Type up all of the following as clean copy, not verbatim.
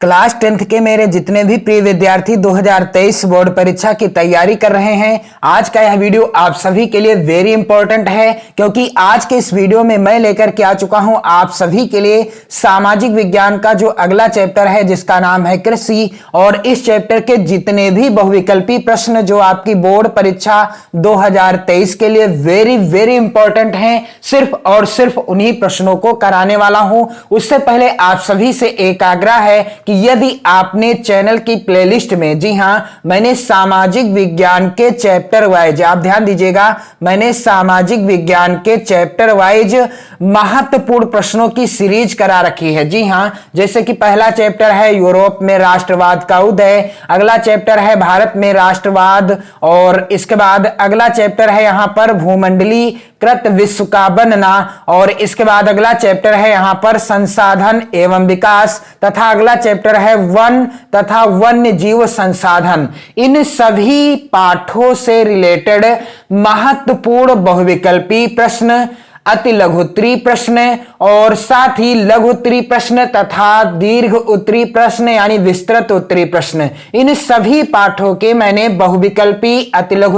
Class 10th के मेरे जितने भी प्रिय विद्यार्थी 2023 बोर्ड परीक्षा की तैयारी कर रहे हैं, आज का यह वीडियो आप सभी के लिए वेरी इंपॉर्टेंट है, क्योंकि आज के इस वीडियो में मैं लेकर के आ चुका हूं आप सभी के लिए सामाजिक विज्ञान का जो अगला चैप्टर है जिसका नाम है कृषि। और इस चैप्टर के जितने भी बहुविकल्पी प्रश्न जो आपकी बोर्ड परीक्षा 2023 के लिए वेरी वेरी इंपॉर्टेंट हैं, सिर्फ और सिर्फ उन्हीं प्रश्नों को कराने वाला हूं। उससे पहले आप सभी से एक आग्रह है कि यदि आपने चैनल की प्लेलिस्ट में, जी हां, मैंने सामाजिक विज्ञान के चैप्टर वाइज, आप ध्यान दीजिएगा, मैंने सामाजिक विज्ञान के चैप्टर वाइज महत्वपूर्ण प्रश्नों की सीरीज करा रखी है। जी हां, जैसे कि पहला चैप्टर है यूरोप में राष्ट्रवाद का उदय, अगला चैप्टर है भारत में राष्ट्रवाद, और इसके बाद अगला चैप्टर है यहां पर भूमंडलीय कृत विश्व का बनना, और इसके बाद अगला चैप्टर है यहां पर संसाधन एवं विकास, तथा अगला चैप्टर है वन तथा वन्य जीव संसाधन। इन सभी पाठों से रिलेटेड महत्वपूर्ण बहुविकल्पी प्रश्न, अति लघु उत्तरीय प्रश्न और साथ ही लघु उत्तरीय प्रश्न तथा दीर्घ उत्तरीय प्रश्न यानी विस्तृत उत्तरीय प्रश्न, इन सभी पाठों के मैंने बहुविकल्पी, अति लघु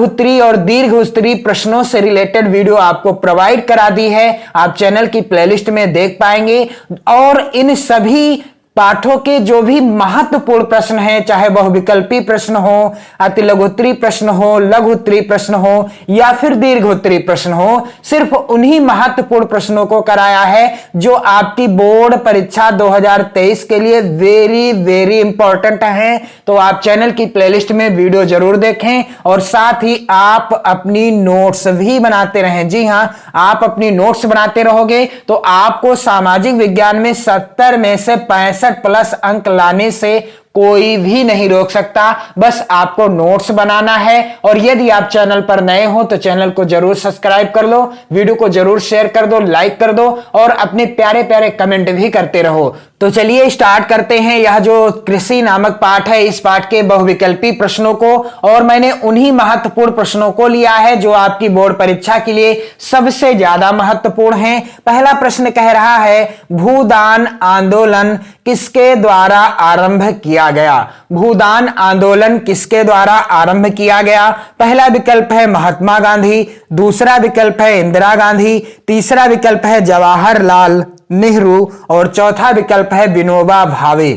उत्तरीय और दीर्घ उत्तरीय प्रश्नों से रिलेटेड वीडियो आपको प्रोवाइड करा दी है। आप चैनल की प्लेलिस्ट में देख पाएंगे। और इन सभी पाठों के जो भी महत्वपूर्ण प्रश्न हैं, चाहे बहुविकल्पी प्रश्न हो, अति लघु उत्तरीय प्रश्न हो, लघु उत्तरीय प्रश्न हो या फिर दीर्घ उत्तरीय प्रश्न हो, सिर्फ उन्हीं महत्वपूर्ण प्रश्नों को कराया है जो आपकी बोर्ड परीक्षा 2023 के लिए वेरी वेरी इंपॉर्टेंट है। तो आप चैनल की प्लेलिस्ट में वीडियो जरूर देखें और साथ ही आप अपनी नोट्स भी बनाते रहें। जी हां, आप अपनी नोट्स बनाते रहोगे तो आपको सामाजिक विज्ञान में 70 में से 65 प्लस अंक लाने से कोई भी नहीं रोक सकता। बस आपको नोट्स बनाना है। और यदि आप चैनल पर नए हो तो चैनल को जरूर सब्सक्राइब कर लो, वीडियो को जरूर शेयर कर दो, लाइक कर दो और अपने प्यारे प्यारे कमेंट भी करते रहो। तो चलिए स्टार्ट करते हैं यह जो कृषि नामक पाठ है, इस पाठ के बहुविकल्पी प्रश्नों को। और मैंने उन्हीं महत्वपूर्ण प्रश्नों को लिया है जो आपकी बोर्ड परीक्षा के लिए सबसे ज्यादा महत्वपूर्ण है। पहला प्रश्न कह रहा है, भूदान आंदोलन किसके द्वारा आरंभ किया गया? भूदान आंदोलन किसके द्वारा आरंभ किया गया? पहला विकल्प है महात्मा गांधी, दूसरा विकल्प है इंदिरा गांधी, तीसरा विकल्प है जवाहरलाल नेहरू और चौथा विकल्प है विनोबा भावे।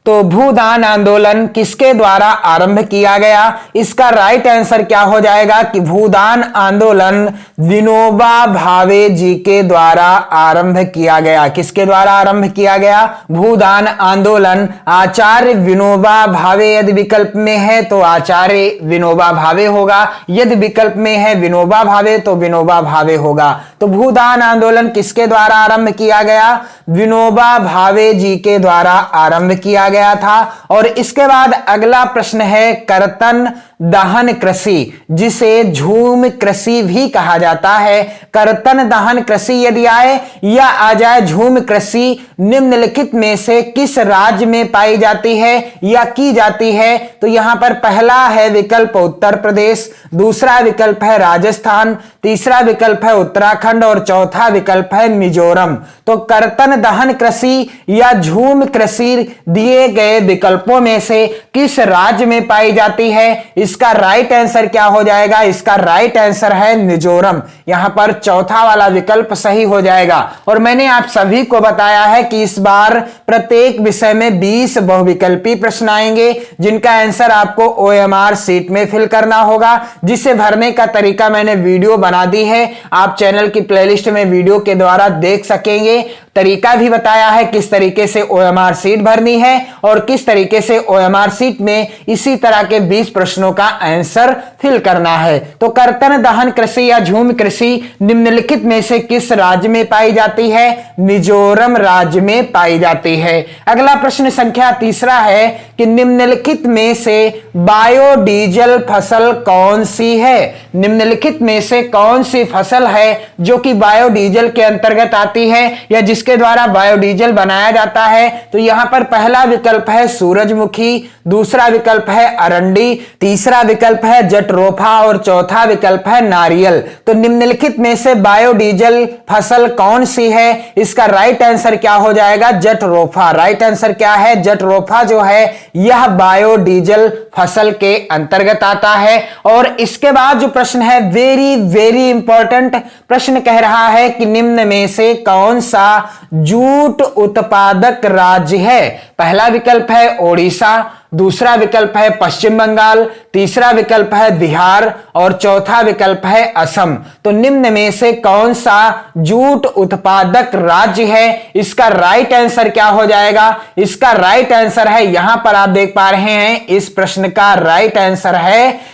तो भूदान आंदोलन किसके द्वारा आरंभ किया गया? इसका राइट आंसर क्या हो जाएगा कि भूदान आंदोलन विनोबा भावे जी के द्वारा आरंभ किया गया। किसके द्वारा आरंभ किया गया? भूदान आंदोलन आचार्य विनोबा भावे। यदि विकल्प में है तो आचार्य विनोबा भावे होगा, यदि विकल्प में है विनोबा भावे तो विनोबा भावे होगा। तो भूदान आंदोलन किसके द्वारा आरंभ किया गया? विनोबा भावे जी के द्वारा आरंभ किया गया था। और इसके बाद अगला प्रश्न है कर्तन दहन कृषि, जिसे झूम कृषि भी कहा जाता है। कर्तन दहन कृषि यदि आए या आ जाए झूम कृषि, निम्नलिखित में से किस राज्य में पाई जाती है या की जाती है? तो यहां पर पहला है विकल्प उत्तर प्रदेश, दूसरा विकल्प है राजस्थान, तीसरा विकल्प है उत्तराखंड और चौथा विकल्प है मिजोरम। तो कर्तन दहन कृषि या झूम कृषि दिए गए विकल्पों में से किस राज्य में पाई जाती है? इसका राइट आंसर क्या हो जाएगा? इसका राइट आंसर है मिजोरम। यहां पर चौथा वाला विकल्प सही हो जाएगा। और मैंने आप सभी को बताया है कि इस बार प्रत्येक विषय में 20 बहुविकल्पी प्रश्न आएंगे जिनका आंसर आपको OMR शीट में फिल करना होगा, जिसे भरने का तरीका मैंने वीडियो बना दी है, आप चैनल की प्लेलिस्ट में वीडियो के द्वारा देख सकेंगे। तरीका भी बताया है किस तरीके से OMR शीट भरनी है और किस तरीके से OMR शीट में इसी तरह के 20 प्रश्नों का आंसर फिल करना है। तो कर्तन दहन कृषि या झूम कृषि निम्नलिखित में से किस राज्य में पाई जाती है? मिजोरम राज्य में पाई जाती है। अगला प्रश्न संख्या तीसरा है कि निम्नलिखित में से बायोडीजल फसल कौन सी है? निम्नलिखित में से कौन सी फसल है जो कि बायोडीजल के अंतर्गत आती है या जिसके द्वारा बायोडीजल बनाया जाता है? तो यहां पर पहला विकल्प है सूरजमुखी, दूसरा विकल्प है अरंडी, तीसरा तीसरा विकल्प है जट्रोफा और चौथा विकल्प है नारियल। तो निम्नलिखित में से बायोडीजल फसल कौन सी है? इसका राइट आंसर क्या हो जाएगा? जट्रोफा। राइट आंसर क्या है? जट्रोफा जो है यह बायोडीजल फसल के अंतर्गत आता है। और इसके बाद जो प्रश्न है वेरी वेरी इंपॉर्टेंट प्रश्न कह रहा है कि निम्न में से कौन सा जूट उत्पादक राज्य है? पहला विकल्प है ओडिशा, दूसरा विकल्प है पश्चिम बंगाल, तीसरा विकल्प है बिहार और चौथा विकल्प है असम। तो निम्न में से कौन सा जूट उत्पादक राज्य है? इसका राइट आंसर क्या हो जाएगा? इसका राइट आंसर है, यहां पर आप देख पा रहे हैं, इस प्रश्न का राइट आंसर है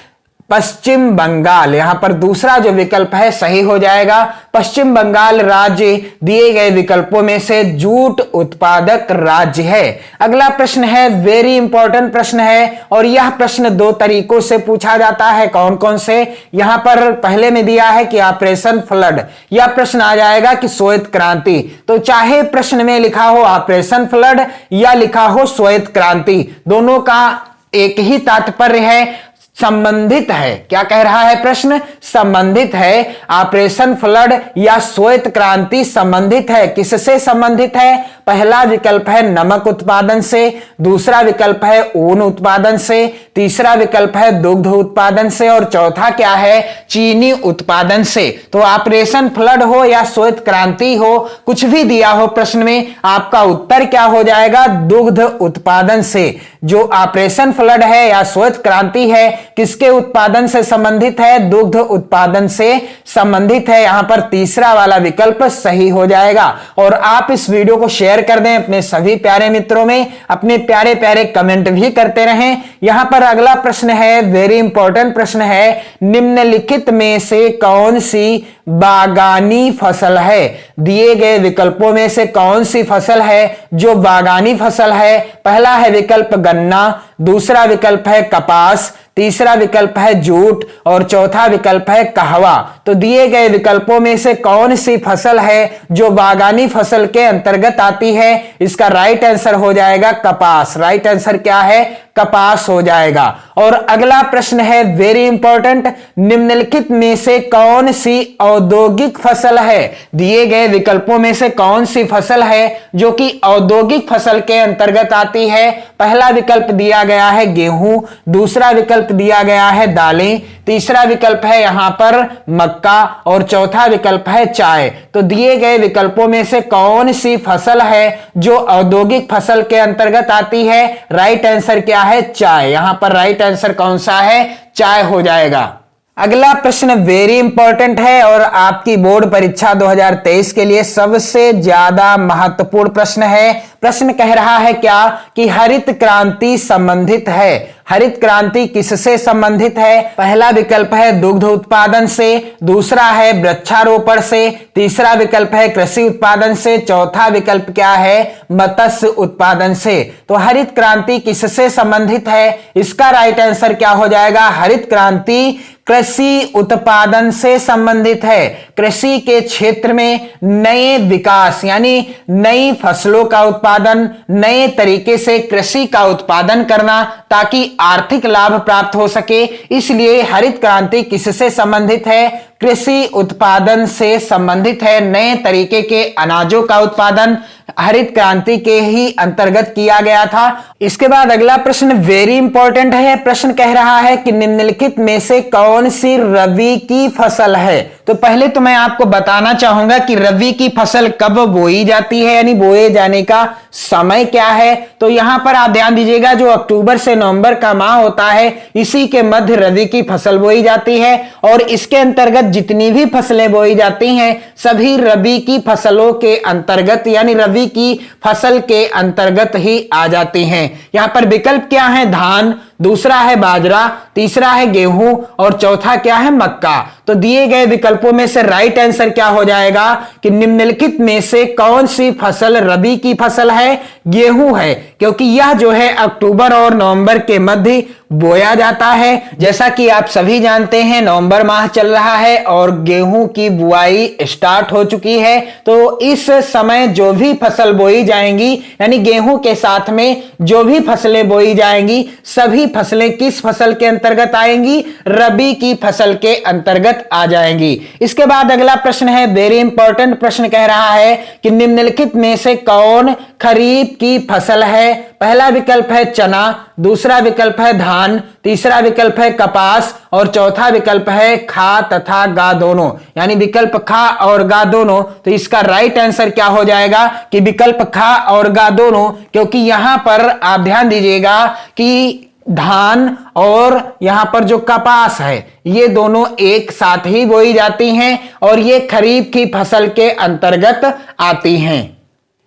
पश्चिम बंगाल। यहां पर दूसरा जो विकल्प है सही हो जाएगा। पश्चिम बंगाल राज्य दिए गए विकल्पों में से जूट उत्पादक राज्य है। अगला प्रश्न है वेरी इंपॉर्टेंट प्रश्न है और यह प्रश्न दो तरीकों से पूछा जाता है। कौन कौन से? यहां पर पहले में दिया है कि ऑपरेशन फ्लड, यह प्रश्न आ जाएगा कि श्वेत क्रांति। तो चाहे प्रश्न में लिखा हो ऑपरेशन फ्लड या लिखा हो श्वेत क्रांति, दोनों का एक ही तात्पर्य है, संबंधित है। क्या कह रहा है प्रश्न? संबंधित है। ऑपरेशन फ्लड या श्वेत क्रांति संबंधित है। किससे संबंधित है? पहला विकल्प है नमक उत्पादन से, दूसरा विकल्प है ऊन उत्पादन से, तीसरा विकल्प है दुग्ध उत्पादन से और चौथा क्या है? चीनी उत्पादन से। तो ऑपरेशन फ्लड हो या श्वेत क्रांति हो, कुछ भी दिया हो प्रश्न में, आपका उत्तर क्या हो जाएगा? दुग्ध उत्पादन से। जो ऑपरेशन फ्लड है या श्वेत क्रांति है, किसके उत्पादन से संबंधित है? दुग्ध उत्पादन से संबंधित है। यहां पर तीसरा वाला विकल्प सही हो जाएगा। और आप इस वीडियो को शेयर कर दें अपने सभी प्यारे मित्रों में, अपने प्यारे प्यारे कमेंट भी करते रहें। यहां पर अगला प्रश्न है वेरी इंपॉर्टेंट प्रश्न है, निम्नलिखित में से कौन सी बागानी फसल है? दिए गए विकल्पों में से कौन सी फसल है जो बागानी फसल है? पहला है विकल्प गन्ना, दूसरा विकल्प है कपास, तीसरा विकल्प है जूट और चौथा विकल्प है कहवा। तो दिए गए विकल्पों में से कौन सी फसल है जो बागानी फसल के अंतर्गत आती है? इसका राइट आंसर हो जाएगा कपास। राइट आंसर क्या है? कपास हो जाएगा। और अगला प्रश्न है वेरी इंपॉर्टेंट, निम्नलिखित में से कौन सी औद्योगिक फसल है? दिए गए विकल्पों में से कौन सी फसल है जो कि औद्योगिक फसल के अंतर्गत आती है? पहला विकल्प दिया गया है गेहूं, दूसरा विकल्प दिया गया है दालें, तीसरा विकल्प है यहां पर मक्का और चौथा विकल्प है चाय। तो दिए गए विकल्पों में से कौन सी फसल है जो औद्योगिक फसल के अंतर्गत आती है? राइट आंसर क्या है? चाय। यहां पर राइट आंसर कौन सा है? चाय हो जाएगा। अगला प्रश्न वेरी इंपॉर्टेंट है और आपकी बोर्ड परीक्षा 2023 के लिए सबसे ज्यादा महत्वपूर्ण प्रश्न है। प्रश्न कह रहा है क्या? कि हरित क्रांति संबंधित है। हरित क्रांति किससे संबंधित है? पहला विकल्प है दुग्ध उत्पादन से, दूसरा है वृक्षारोपण से, तीसरा विकल्प है कृषि उत्पादन से, चौथा विकल्प क्या है? मत्स्य उत्पादन से। तो हरित क्रांति किससे संबंधित है? इसका राइट आंसर क्या हो जाएगा? हरित क्रांति कृषि उत्पादन से संबंधित है। कृषि के क्षेत्र में नए विकास यानी नई फसलों का उत्पादन, नए तरीके से कृषि का उत्पादन करना ताकि आर्थिक लाभ प्राप्त हो सके, इसलिए हरित क्रांति किससे संबंधित है? कृषि उत्पादन से संबंधित है। नए तरीके के अनाजों का उत्पादन हरित क्रांति के ही अंतर्गत किया गया था। इसके बाद अगला प्रश्न वेरी इंपॉर्टेंट है। प्रश्न कह रहा है कि निम्नलिखित में से कौन सी रबी की फसल है? तो पहले तो मैं आपको बताना चाहूंगा कि रबी की फसल कब बोई जाती है, यानी बोए जाने का समय क्या है। तो यहां पर आप ध्यान दीजिएगा, जो अक्टूबर से नवंबर का माह होता है, इसी के मध्य रबी की फसल बोई जाती है और इसके अंतर्गत जितनी भी फसलें बोई जाती हैं सभी रबी की फसलों के अंतर्गत यानी रबी की फसल के अंतर्गत ही आ जाती हैं। यहां पर विकल्प क्या है? धान, दूसरा है बाजरा, तीसरा है गेहूं और चौथा क्या है? मक्का। तो दिए गए विकल्पों में से राइट आंसर क्या हो जाएगा कि निम्नलिखित में से कौन सी फसल रबी की फसल है? गेहूं है, क्योंकि यह जो है अक्टूबर और नवंबर के मध्य बोया जाता है। जैसा कि आप सभी जानते हैं नवंबर माह चल रहा है और गेहूं की बुआई स्टार्ट हो चुकी है। तो इस समय जो भी फसल बोई जाएंगी यानी गेहूं के साथ में जो भी फसलें बोई जाएंगी सभी फसलें किस फसल के अंतर्गत आएंगी? रबी की फसल के अंतर्गत आ जाएंगी। इसके बाद अगला प्रश्न है, वेरी इंपॉर्टेंट प्रश्न कह रहा है कि निम्नलिखित में से कौन खरीफ की फसल है? पहला विकल्प है चना, दूसरा विकल्प है धान, तीसरा विकल्प है कपास और चौथा विकल्प है खा तथा गा दोनों, यानी विकल्प खा और गा दोनों। तो इसका राइट आंसर क्या हो जाएगा कि विकल्प खा और गा दोनों, क्योंकि यहां पर आप ध्यान दीजिएगा कि धान और यहां पर जो कपास है ये दोनों एक साथ ही बोई जाती हैं और ये खरीफ की फसल के अंतर्गत आती हैं।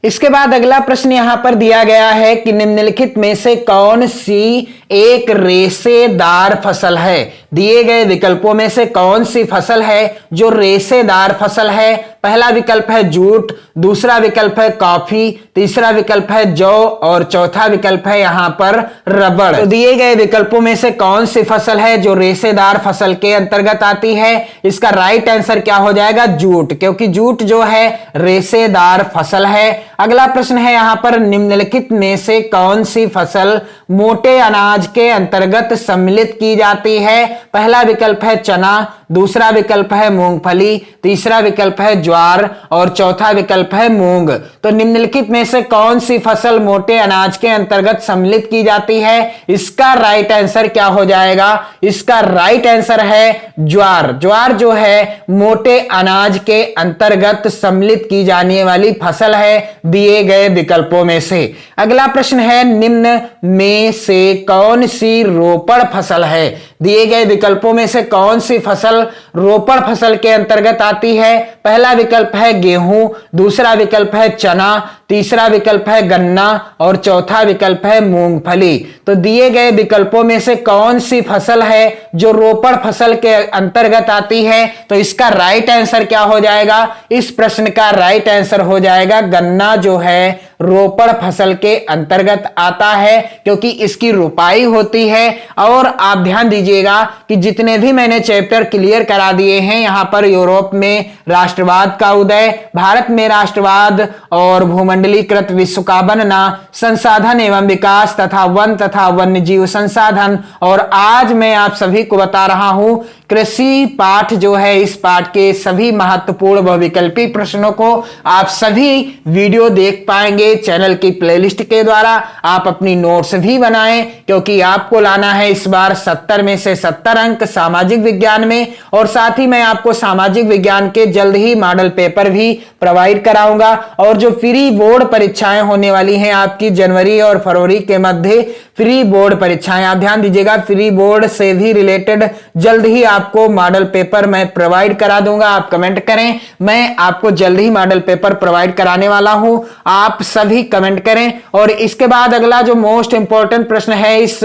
इसके बाद अगला प्रश्न यहां पर दिया गया है कि निम्नलिखित में से कौन सी एक रेशेदार फसल है? दिए गए विकल्पों में से कौन सी फसल है जो रेशेदार फसल है? पहला विकल्प है जूट, दूसरा विकल्प है कॉफी, तीसरा विकल्प है जौ और चौथा विकल्प है यहां पर रबड़। तो दिए गए विकल्पों में से कौन सी फसल है जो रेशेदार फसल के अंतर्गत आती है? इसका राइट आंसर क्या हो जाएगा? जूट, क्योंकि जूट जो है रेशेदार फसल है। अगला प्रश्न है यहां पर, निम्नलिखित में से कौन सी फसल मोटे अनाज के अंतर्गत सम्मिलित की जाती है? पहला विकल्प है चना, दूसरा विकल्प है मूंगफली, तीसरा विकल्प है ज्वार और चौथा विकल्प है मूंग। तो निम्नलिखित में से कौन सी फसल मोटे अनाज के अंतर्गत सम्मिलित की जाती है? इसका राइट आंसर क्या हो जाएगा? इसका राइट आंसर है ज्वार। ज्वार जो है मोटे अनाज के अंतर्गत सम्मिलित की जाने वाली फसल है दिए गए विकल्पों में से। अगला प्रश्न है, निम्न में से कौन सी रोपड़ फसल है? दिए गए विकल्पों में से कौन सी फसल रोपड़ फसल के अंतर्गत आती है? पहला विकल्प है गेहूं, दूसरा विकल्प है चना, तीसरा विकल्प है गन्ना और चौथा विकल्प है मूंगफली। तो दिए गए विकल्पों में से कौन सी फसल है जो रोपड़ फसल के अंतर्गत आती है? तो इसका राइट आंसर क्या हो जाएगा? इस प्रश्न का राइट आंसर हो जाएगा गन्ना जो है रोपड़ फसल के अंतर्गत आता है, क्योंकि इसकी रोपाई होती है। और आप ध्यान दीजिएगा कि जितने भी मैंने चैप्टर क्लियर करा दिए हैं, यहां पर यूरोप में राष्ट्रवाद का उदय, भारत में राष्ट्रवाद और भूमंडलीकृत विश्व का बनना, संसाधन एवं विकास तथा वन्य जीव संसाधन, और आज मैं आप सभी को बता रहा हूं कृषि पाठ जो है, इस पाठ के सभी महत्वपूर्ण बहुविकल्पी प्रश्नों को आप सभी वीडियो देख पाएंगे चैनल की प्लेलिस्ट के द्वारा। आप अपनी नोट्स भी बनाएं, क्योंकि आपको लाना है इस बार 70 में से 70 अंक सामाजिक विज्ञान में, और साथ ही मैं आपको सामाजिक विज्ञान के जल्द ही मॉडल पेपर भी प्रोवाइड कराऊंगा। और जो फ्री बोर्ड परीक्षाएं होने वाली हैं आपकी जनवरी और फरवरी के मध्य, फ्री बोर्ड परीक्षाएं, आप ध्यान दीजिएगा, फ्री बोर्ड से भी रिलेटेड जल्द ही आपको मॉडल पेपर मैं प्रोवाइड करा दूंगा। आप कमेंट करें, मैं आपको जल्द ही मॉडल पेपर प्रोवाइड कराने वाला हूं, आप सभी कमेंट करें। और इसके बाद अगला जो मोस्ट इंपॉर्टेंट प्रश्न है इस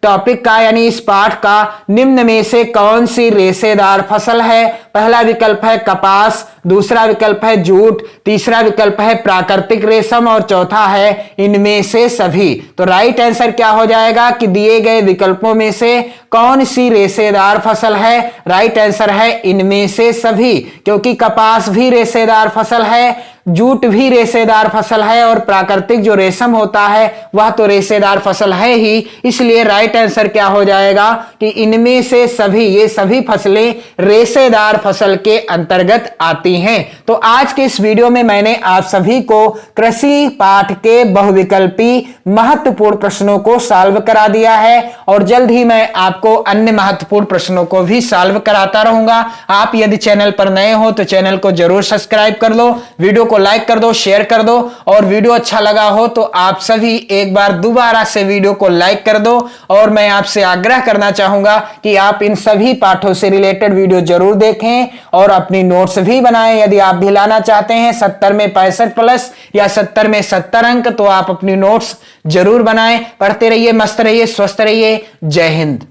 टॉपिक का, यानी इस पाठ का, निम्न में से कौन सी रेशेदार फसल है? पहला विकल्प है कपास, दूसरा विकल्प है जूट, तीसरा विकल्प है प्राकृतिक रेशम और चौथा है इनमें से सभी। तो राइट आंसर क्या हो जाएगा कि दिए गए विकल्पों में से कौन सी रेशेदार फसल है? राइट आंसर है इनमें से सभी, क्योंकि कपास भी रेशेदार फसल है, जूट भी रेशेदार फसल है और प्राकृतिक जो रेशम होता है वह तो रेशेदार फसल है ही। इसलिए राइट आंसर क्या हो जाएगा कि इनमें से सभी, ये सभी फसलें रेशेदार फसल के अंतर्गत आती हैं। तो आज के इस वीडियो में मैंने आप सभी को कृषि पाठ के बहुविकल्पी महत्वपूर्ण प्रश्नों को सॉल्व करा दिया है, और जल्द ही मैं आपको अन्य महत्वपूर्ण प्रश्नों को भी सॉल्व कराता रहूंगा। आप यदि चैनल पर नए हो तो चैनल को जरूर सब्सक्राइब कर लो, वीडियो को लाइक कर दो, शेयर कर दो, और वीडियो अच्छा लगा हो तो आप सभी एक बार दोबारा से वीडियो को लाइक कर दो। और मैं आपसे आग्रह करना चाहूंगा कि आप इन सभी पाठों से रिलेटेड वीडियो जरूर देखें और अपनी नोट्स भी बनाएं। यदि आप भी लाना चाहते हैं 70 में 65 प्लस या 70 में 70 अंक, तो आप अपनी नोट्स जरूर बनाएं। पढ़ते रहिए, मस्त रहिए, स्वस्थ रहिए। जय हिंद।